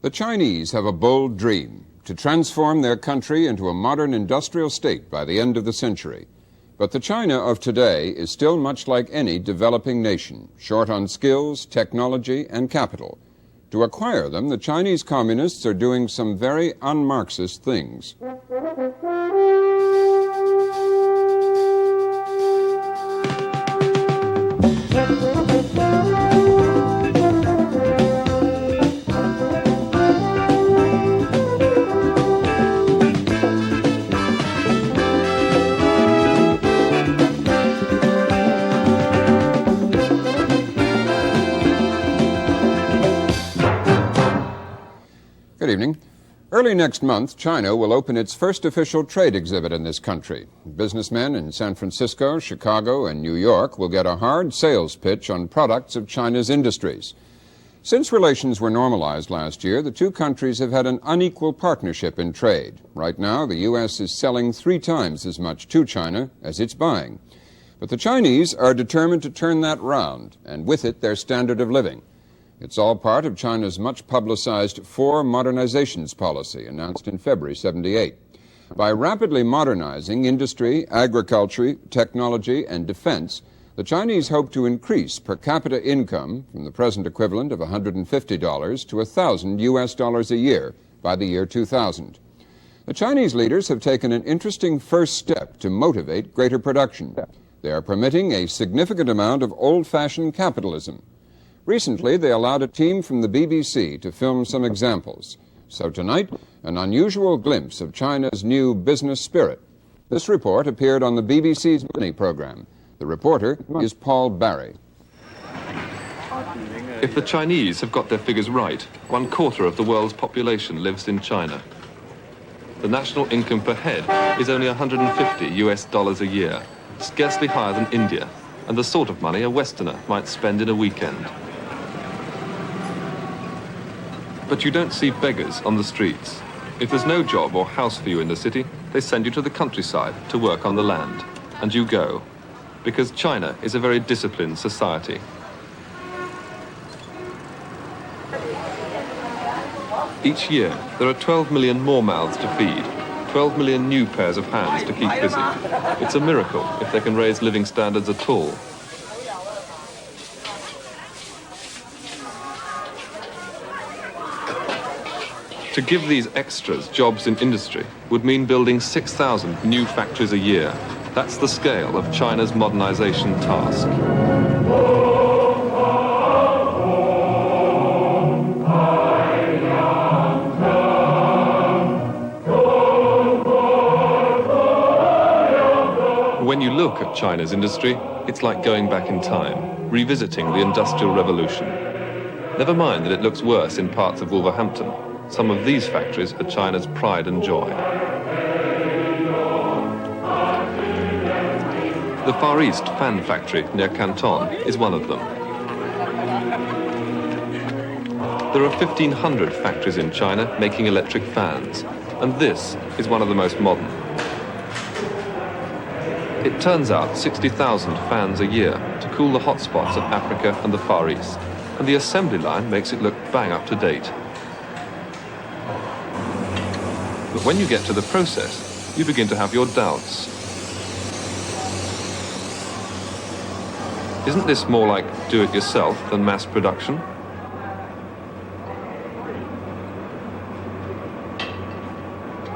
The Chinese have a bold dream to transform their country into a modern industrial state by the end of the century. But the China of today is still much like any developing nation, short on skills, technology, and capital. To acquire them, the Chinese communists are doing some very un-Marxist things. Good evening. Early next month, China will open its first official trade exhibit in this country. Businessmen in San Francisco, Chicago, and New York will get a hard sales pitch on products of China's industries. Since relations were normalized last year, the two countries have had an unequal partnership in trade. Right now, the U.S. is selling 3 times as much to China as it's buying. But the Chinese are determined to turn that round, and with it, their standard of living. It's all part of China's much-publicized 4 modernizations policy announced in February '78. By rapidly modernizing industry, agriculture, technology, and defense, the Chinese hope to increase per capita income from the present equivalent of $150 to $1,000 a year by the year 2000. The Chinese leaders have taken an interesting first step to motivate greater production. They are permitting a significant amount of old-fashioned capitalism. Recently, they allowed a team from the BBC to film some examples. So tonight, an unusual glimpse of China's new business spirit. This report appeared on the BBC's Money program. The reporter is Paul Barry. If the Chinese have got their figures right, 1/4 of the world's population lives in China. The national income per head is only $150 a year, scarcely higher than India, and the sort of money a Westerner might spend in a weekend. But you don't see beggars on the streets. If there's no job or house for you in the city, they send you to the countryside to work on the land. And you go, because China is a very disciplined society. Each year, there are 12 million more mouths to feed, 12 million new pairs of hands to keep busy. It's a miracle if they can raise living standards at all. To give these extras jobs in industry would mean building 6,000 new factories a year. That's the scale of China's modernization task. When you look at China's industry, it's like going back in time, revisiting the Industrial Revolution. Never mind that it looks worse in parts of Wolverhampton. Some of these factories are China's pride and joy. The Far East fan factory near Canton is one of them. There are 1,500 factories in China making electric fans, and this is one of the most modern. It turns out 60,000 fans a year to cool the hotspots of Africa and the Far East, and the assembly line makes it look bang up to date. But when you get to the process, you begin to have your doubts. Isn't this more like do-it-yourself than mass production?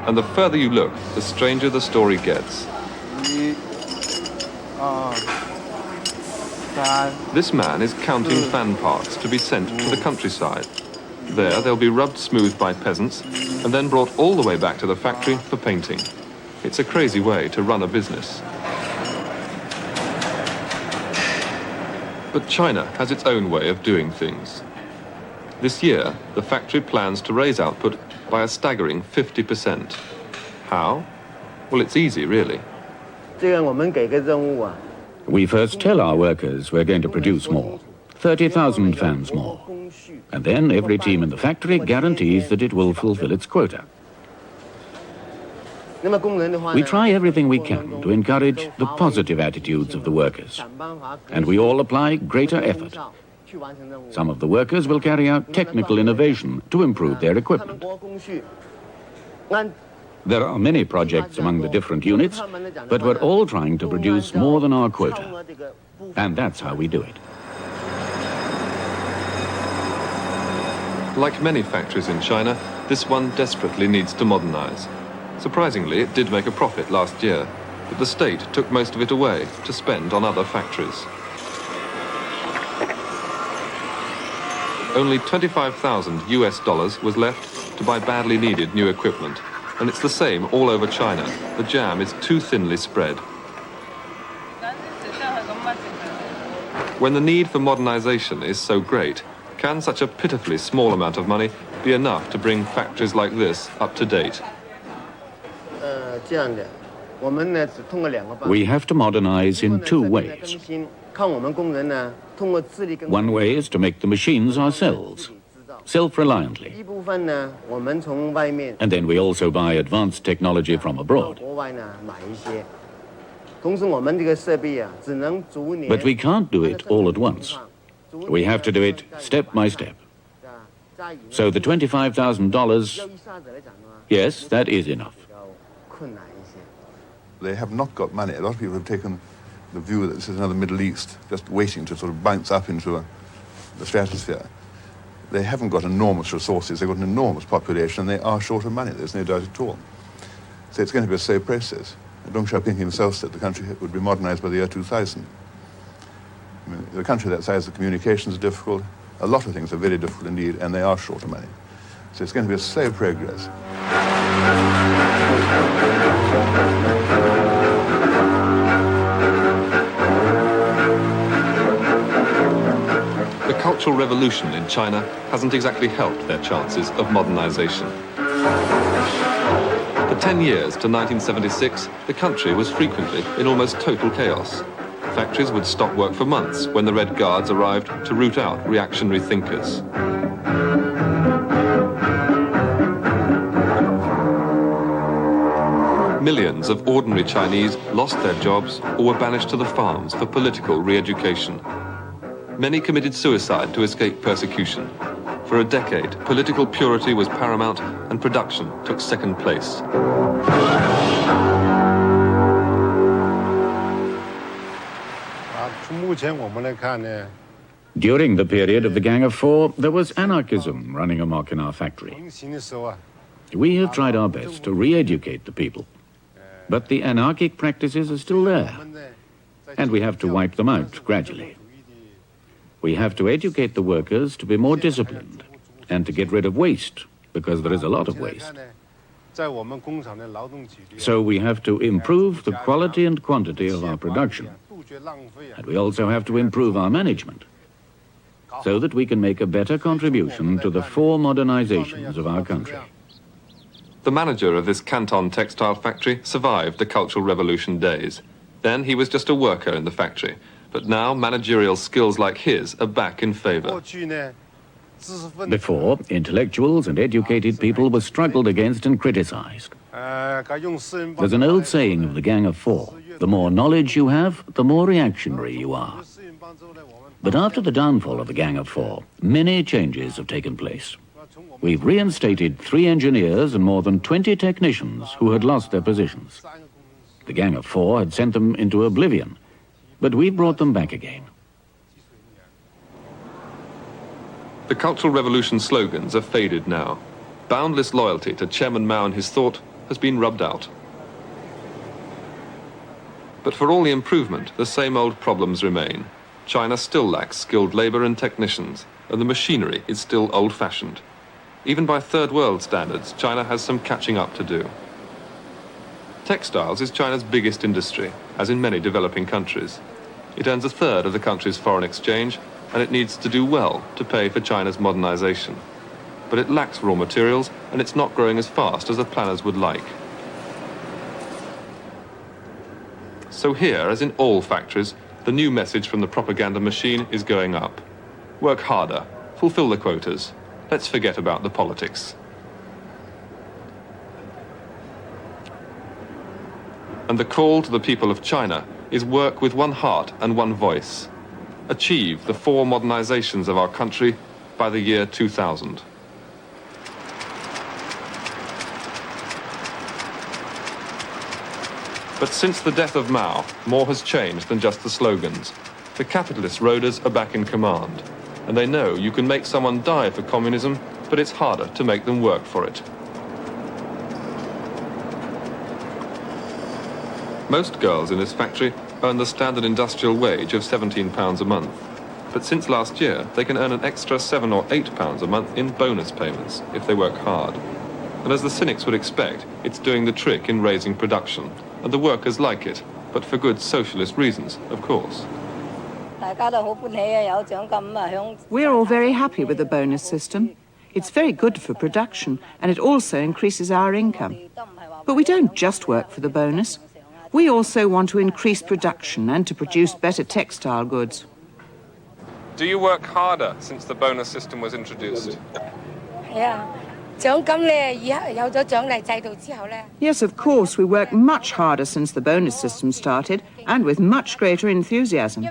And the further you look, the stranger the story gets. This man is counting fan parts to be sent to the countryside. There, they'll be rubbed smooth by peasants and then brought all the way back to the factory for painting. It's a crazy way to run a business. But China has its own way of doing things. This year, the factory plans to raise output by a staggering 50%. How? Well, it's easy, really. We first tell our workers we're going to produce more, 30,000 fans more. And then every team in the factory guarantees that it will fulfill its quota. We try everything we can to encourage the positive attitudes of the workers. And we all apply greater effort Some of the workers will carry out technical innovation to improve their equipment. There are many projects among the different units, but we're all trying to produce more than our quota. And that's how we do it. Like many factories in China, this one desperately needs to modernize. Surprisingly, it did make a profit last year, but the state took most of it away to spend on other factories. Only $25,000 was left to buy badly needed new equipment, and it's the same all over China. The jam is too thinly spread. When the need for modernization is so great, can such a pitifully small amount of money be enough to bring factories like this up to date? We have to modernize in two ways. One way is to make the machines ourselves, self-reliantly. And then we also buy advanced technology from abroad. But we can't do it all at once. We have to do it step by step. So the $25,000, yes, that is enough. They have not got money. A lot of people have taken the view that this is another Middle East, just waiting to sort of bounce up into the stratosphere. They haven't got enormous resources. They've got an enormous population, and they are short of money. There's no doubt at all. So it's going to be a slow process. Deng Xiaoping himself said the country would be modernized by the year 2000. I mean, the country that size, the communications are difficult. A lot of things are very difficult indeed, and they are short of money. So it's going to be a slow progress. The Cultural Revolution in China hasn't exactly helped their chances of modernization. For 10 years to 1976, the country was frequently in almost total chaos. Factories would stop work for months when the Red Guards arrived to root out reactionary thinkers. Millions of ordinary Chinese lost their jobs or were banished to the farms for political re-education. Many committed suicide to escape persecution. For a decade, political purity was paramount and production took second place. During the period of the Gang of Four, there was anarchism running amok in our factory. We have tried our best to re-educate the people, but the anarchic practices are still there, and we have to wipe them out gradually. We have to educate the workers to be more disciplined and to get rid of waste, because there is a lot of waste. So we have to improve the quality and quantity of our production. And we also have to improve our management, so that we can make a better contribution to the four modernizations of our country. The manager of this Canton textile factory survived the Cultural Revolution days. Then he was just a worker in the factory, but now managerial skills like his are back in favor. Before, intellectuals and educated people were struggled against and criticized. There's an old saying of the Gang of Four: the more knowledge you have, the more reactionary you are. But after the downfall of the Gang of Four, many changes have taken place. We've reinstated 3 engineers and more than 20 technicians who had lost their positions. The Gang of Four had sent them into oblivion, but we brought them back again. The Cultural Revolution slogans are faded now. Boundless loyalty to Chairman Mao and his thought has been rubbed out. But for all the improvement, the same old problems remain. China still lacks skilled labor and technicians, and the machinery is still old-fashioned. Even by third world standards, China has some catching up to do. Textiles is China's biggest industry, as in many developing countries. It earns 1/3 of the country's foreign exchange, and it needs to do well to pay for China's modernization. But it lacks raw materials, and it's not growing as fast as the planners would like. So here, as in all factories, the new message from the propaganda machine is going up. Work harder, fulfill the quotas. Let's forget about the politics. And the call to the people of China is work with one heart and one voice. achieve the 4 modernizations of our country by the year 2000. But since the death of Mao, more has changed than just the slogans. The capitalist roaders are back in command, and they know you can make someone die for communism, but it's harder to make them work for it. Most girls in this factory earn the standard industrial wage of £17 a month. But since last year, they can earn an extra £7 or £8 a month in bonus payments if they work hard. And as the cynics would expect, it's doing the trick in raising production. And the workers like it, but for good socialist reasons, of course. We're all very happy with the bonus system. It's very good for production, and it also increases our income. But we don't just work for the bonus. We also want to increase production and to produce better textile goods. Do you work harder since the bonus system was introduced? Yes, of course, we work much harder since the bonus system started, and with much greater enthusiasm.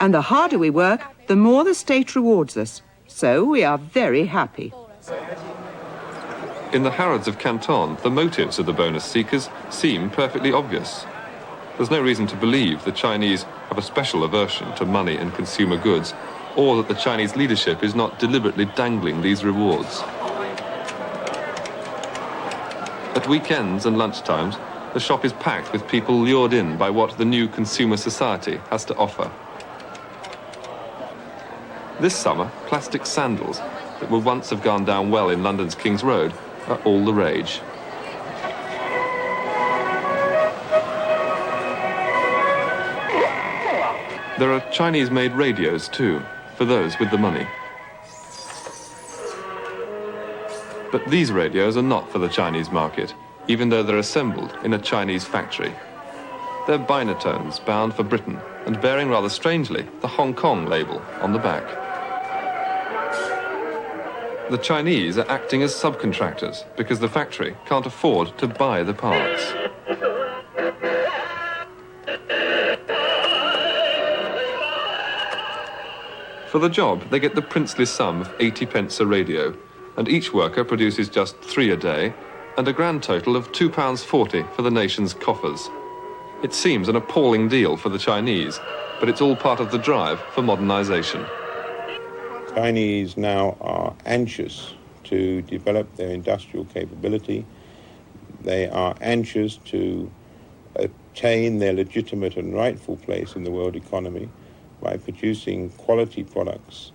And the harder we work, the more the state rewards us. So we are very happy. In the Harrods of Canton, the motives of the bonus seekers seem perfectly obvious. There's no reason to believe the Chinese have a special aversion to money and consumer goods, or that the Chinese leadership is not deliberately dangling these rewards. At weekends and lunchtimes, the shop is packed with people lured in by what the new consumer society has to offer. This summer, plastic sandals that would once have gone down well in London's King's Road are all the rage. There are Chinese-made radios too, for those with the money. But these radios are not for the Chinese market, even though they're assembled in a Chinese factory. They're Binatones bound for Britain and bearing rather strangely the Hong Kong label on the back. The Chinese are acting as subcontractors because the factory can't afford to buy the parts. For the job, they get the princely sum of 80 pence a radio, and each worker produces just 3 a day, and a grand total of £2.40 for the nation's coffers. It seems an appalling deal for the Chinese, but it's all part of the drive for modernization. Chinese now are anxious to develop their industrial capability. They are anxious to attain their legitimate and rightful place in the world economy by producing quality products.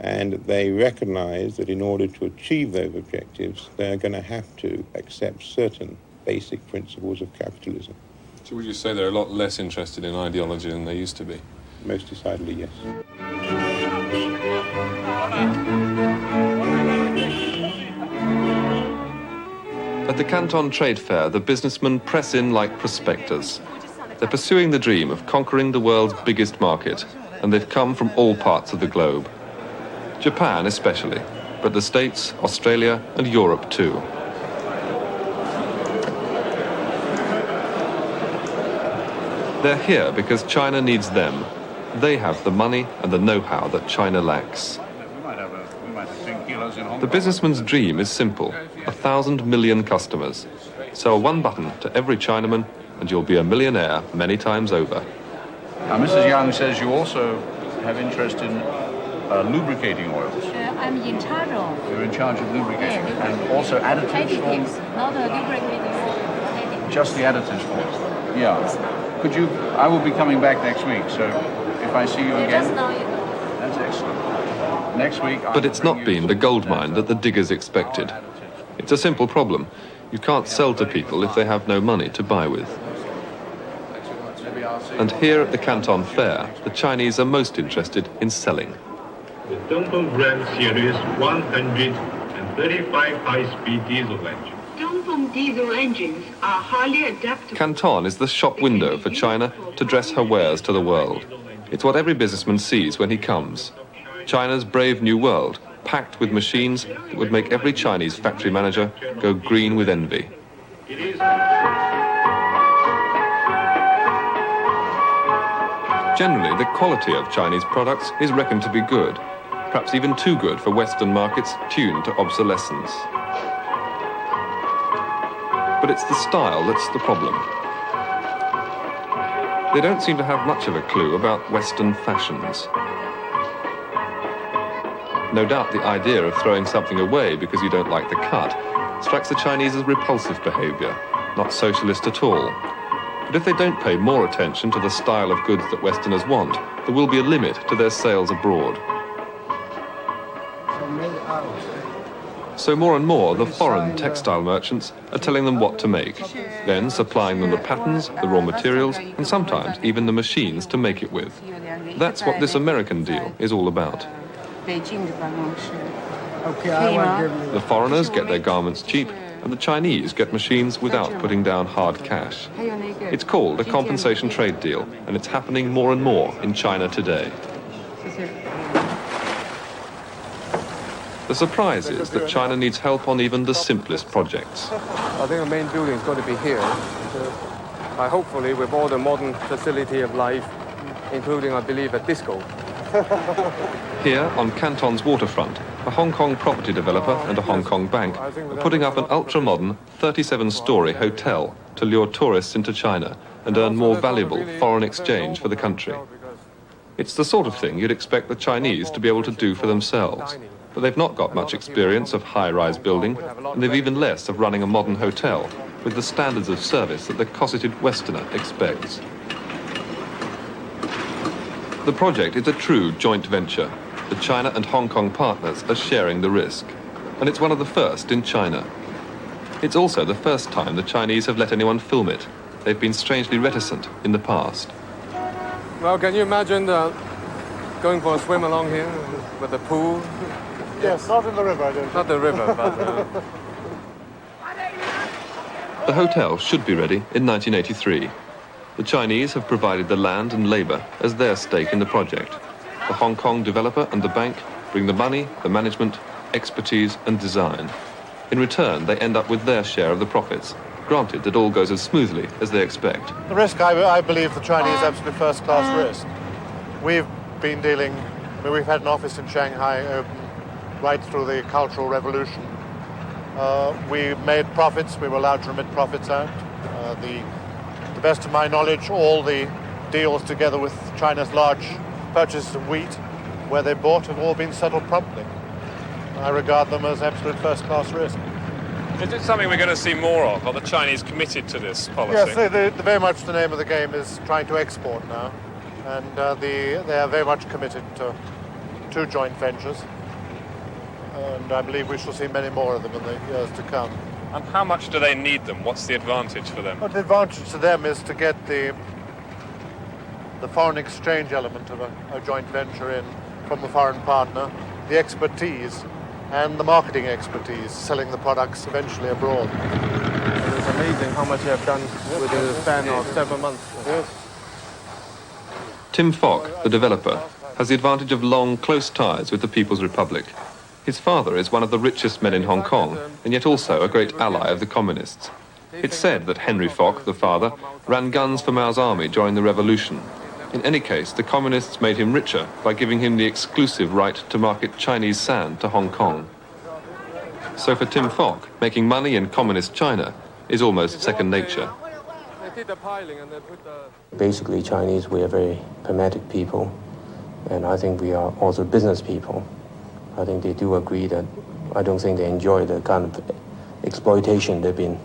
And they recognize that in order to achieve those objectives, they're going to have to accept certain basic principles of capitalism. So would you say they're a lot less interested in ideology than they used to be? Most decidedly, yes. At the Canton Trade Fair, the businessmen press in like prospectors. They're pursuing the dream of conquering the world's biggest market, and they've come from all parts of the globe. Japan especially, but the States, Australia, and Europe too. They're here because China needs them. They have the money and the know-how that China lacks. The businessman's dream is simple: 1,000 million customers. Sell one button to every Chinaman and you'll be a millionaire many times over. Now, Mrs. Young says you also have interest in lubricating oils. I'm in charge of. You're in charge of lubricating. And also additives? Additives, not lubricating. Just the additives for it? Yeah. Could you, I will be coming back next week, so if I see you again... Just now you know. That's excellent. Next week... But it's not been the gold mine that the diggers expected. It's a simple problem. You can't sell to people if they have no money to buy with. And here at the Canton Fair, the Chinese are most interested in selling. The Dongfeng brand series 135 high-speed diesel engines. Dongfeng diesel engines are highly adaptable. Canton is the shop window for China to dress her wares to the world. It's what every businessman sees when he comes. China's brave new world, packed with machines that would make every Chinese factory manager go green with envy. Generally, the quality of Chinese products is reckoned to be good, perhaps even too good for Western markets tuned to obsolescence. But it's the style that's the problem. They don't seem to have much of a clue about Western fashions. No doubt the idea of throwing something away because you don't like the cut strikes the Chinese as repulsive behavior, not socialist at all. But if they don't pay more attention to the style of goods that Westerners want, there will be a limit to their sales abroad. So more and more, the foreign textile merchants are telling them what to make, then supplying them the patterns, the raw materials, and sometimes even the machines to make it with. That's what this American deal is all about. The foreigners get their garments cheap, and the Chinese get machines without putting down hard cash. It's called a compensation trade deal, and it's happening more and more in China today. The surprise is that China needs help on even the simplest projects. I think the main building is going to be here. Hopefully with all the modern facility of life, including, I believe, a disco. Here, on Canton's waterfront, a Hong Kong property developer and a Hong Kong bank are putting up an ultra-modern 37-story hotel to lure tourists into China and earn more valuable foreign exchange for the country. It's the sort of thing you'd expect the Chinese to be able to do for themselves, but they've not got much experience of high-rise building, and they've even less of running a modern hotel with the standards of service that the cosseted Westerner expects. The project is a true joint venture. The China and Hong Kong partners are sharing the risk, and it's one of the first in China. It's also the first time the Chinese have let anyone film it. They've been strangely reticent in the past. Well, can you imagine going for a swim along here with the pool? Yes, not in the river, I don't think. Not the river, but... The hotel should be ready in 1983. The Chinese have provided the land and labor as their stake in the project. The Hong Kong developer and the bank bring the money, the management, expertise and design. In return, they end up with their share of the profits, granted that all goes as smoothly as they expect. The risk, I believe, the Chinese absolute first-class risk. We've been dealing, we've had an office in Shanghai open right through the Cultural Revolution. We made profits, we were allowed to remit profits out. To the best of my knowledge, all the deals together with China's large purchases of wheat, where they bought, have all been settled promptly. I regard them as absolute first-class risk. Is it something we're going to see more of? Are the Chinese committed to this policy? Yes, very much the name of the game is trying to export now, and they are very much committed to two joint ventures, and I believe we shall see many more of them in the years to come. And how much do they need them? What's the advantage for them? Well, the advantage to them is to get the foreign exchange element of a joint venture in from the foreign partner, the expertise and the marketing expertise, selling the products eventually abroad. It's amazing how much you have done within the span of 7 months. Yes. Tim Fok, the developer, has the advantage of long, close ties with the People's Republic. His father is one of the richest men in Hong Kong, and yet also a great ally of the communists. It's said that Henry Fok, the father, ran guns for Mao's army during the revolution. In any case, the communists made him richer by giving him the exclusive right to market Chinese sand to Hong Kong. So for Tim Fok, making money in communist China is almost second nature. Basically, Chinese, we are very pragmatic people, and I think we are also business people. I think they do agree that I don't think they enjoy the kind of exploitation they've been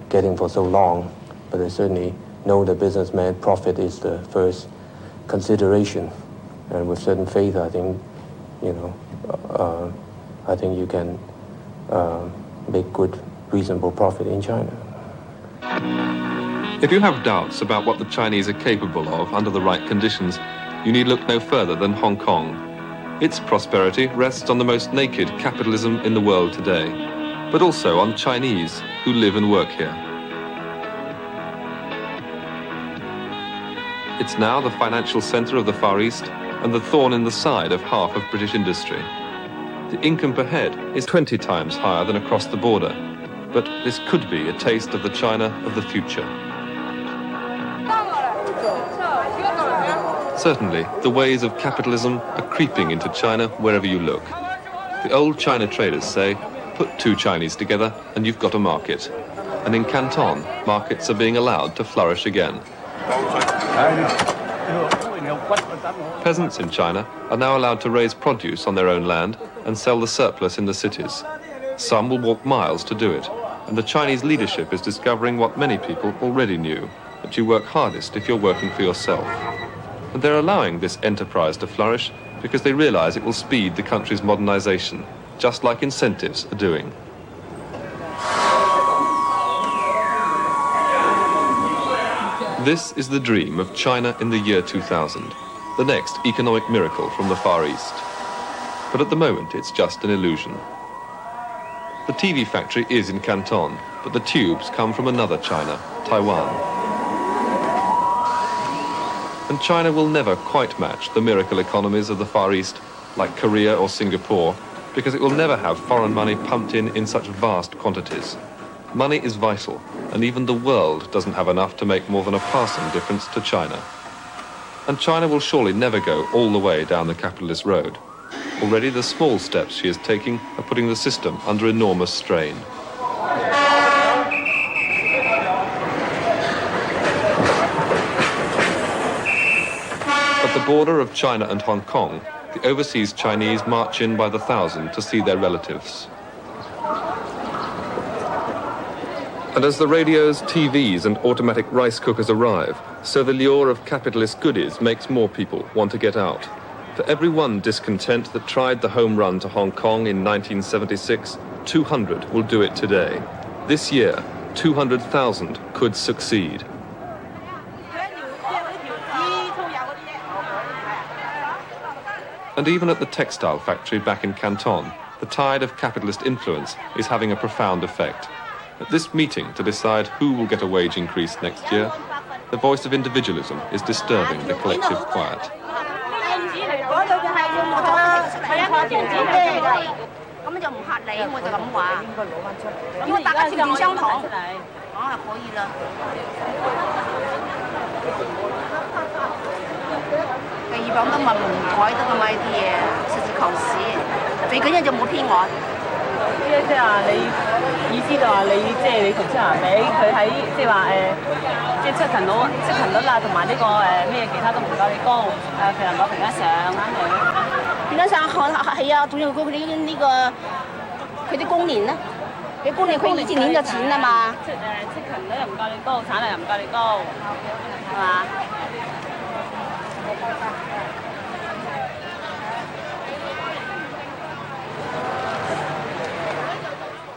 getting for so long, but they certainly know the businessman profit is the first consideration, and with certain faith, I think, I think you can make good, reasonable profit in China. If you have doubts about what the Chinese are capable of under the right conditions, you need look no further than Hong Kong. Its prosperity rests on the most naked capitalism in the world today, but also on Chinese who live and work here. It's now the financial centre of the Far East and the thorn in the side of half of British industry. The income per head is 20 times higher than across the border, but this could be a taste of the China of the future. Certainly, the ways of capitalism are creeping into China wherever you look. The old China traders say, put two Chinese together and you've got a market. And in Canton, markets are being allowed to flourish again. Peasants in China are now allowed to raise produce on their own land and sell the surplus in the cities. Some will walk miles to do it, and the Chinese leadership is discovering what many people already knew, that you work hardest if you're working for yourself. And they're allowing this enterprise to flourish because they realize it will speed the country's modernization, just like incentives are doing. This is the dream of China in the year 2000, the next economic miracle from the Far East. But at the moment, it's just an illusion. The TV factory is in Canton, but the tubes come from another China, Taiwan. And China will never quite match the miracle economies of the Far East, like Korea or Singapore, because it will never have foreign money pumped in such vast quantities. Money is vital, and even the world doesn't have enough to make more than a passing difference to China. And China will surely never go all the way down the capitalist road. Already the small steps she is taking are putting the system under enormous strain. At the border of China and Hong Kong, the overseas Chinese march in by the thousand to see their relatives. And as the radios, TVs and automatic rice cookers arrive, so the lure of capitalist goodies makes more people want to get out. For every one discontent that tried the home run to Hong Kong in 1976, 200 will do it today. This year, 200,000 could succeed. And even at the textile factory back in Canton, the tide of capitalist influence is having a profound effect. At this meeting to decide who will get a wage increase next year, the voice of individualism is disturbing the collective quiet.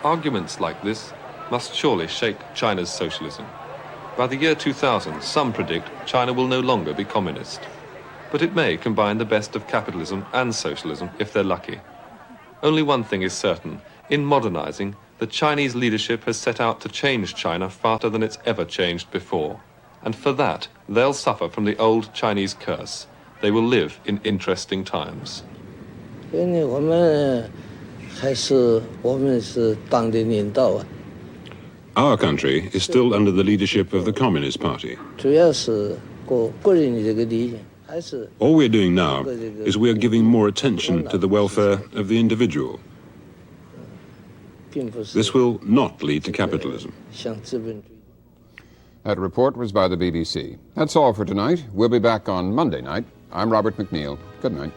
Arguments like this must surely shake China's socialism. By the year 2000, some predict China will no longer be communist. But it may combine the best of capitalism and socialism if they're lucky. Only one thing is certain. In modernizing, the Chinese leadership has set out to change China faster than it's ever changed before. And for that, they'll suffer from the old Chinese curse. They will live in interesting times. Our country is still under the leadership of the Communist Party. All we're doing now is we're giving more attention to the welfare of the individual. This will not lead to capitalism. That report was by the BBC. That's all for tonight. We'll be back on Monday night. I'm Robert McNeil. Good night.